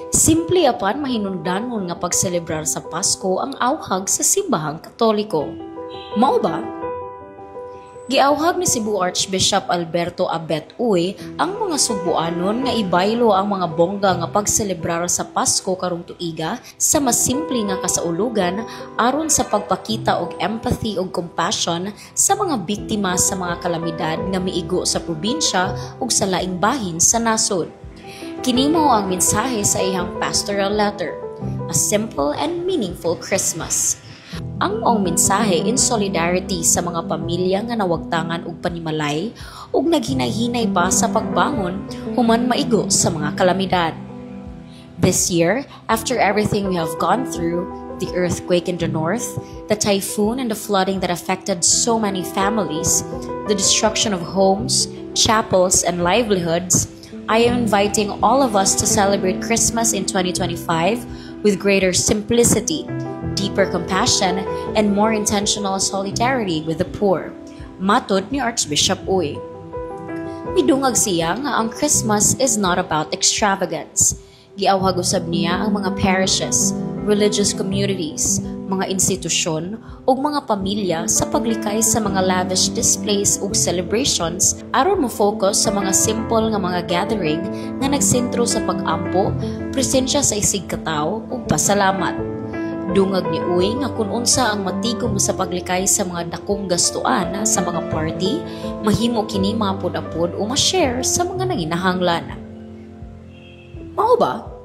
Simple apan mahinungdanon nga pagselebrar sa Pasko ang awhag sa simbahang Katoliko. Mao ba? Giawhag ni Cebu Archbishop Alberto Abet Uy ang mga Subuanon nga ibaylo ang mga bongga nga pagselebrar sa Pasko karong tuiga sa mas simple nga kasaulugan aron sa pagpakita og empathy ug compassion sa mga biktima sa mga kalamidad nga miigo sa probinsya ug sa laing bahin sa nasod. Kini mao ang mensahe sa iyang pastoral letter, A Simple and Meaningful Christmas. Ang maong mensahe in solidarity sa mga pamilya nga nawagtangan og panimalay ug naghinay-hinay pa sa pagbangon human maigo sa mga kalamidad. This year, after everything we have gone through, the earthquake in the north, the typhoon and the flooding that affected so many families, the destruction of homes, chapels, and livelihoods, I am inviting all of us to celebrate Christmas in 2025 with greater simplicity, deeper compassion, and more intentional solidarity with the poor, matod ni Archbishop Uy. Midungag siya nga ang Christmas is not about extravagance. Giawhag usab niya ang mga parishes, religious communities, mga institusyon, ug mga pamilya sa paglikay sa mga lavish displays ug celebrations aron mo focus sa mga simple nga mga gathering nga nagsentro sa pag-ampo, presensya sa isig katawo ug pasalamat. Dungag ni Uy nga kung unsa ang matigom sa paglikay sa mga dakong gastuan sa mga party, mahimo kini mapud-apod o ma-share sa mga nanginahanglan. Mao ba?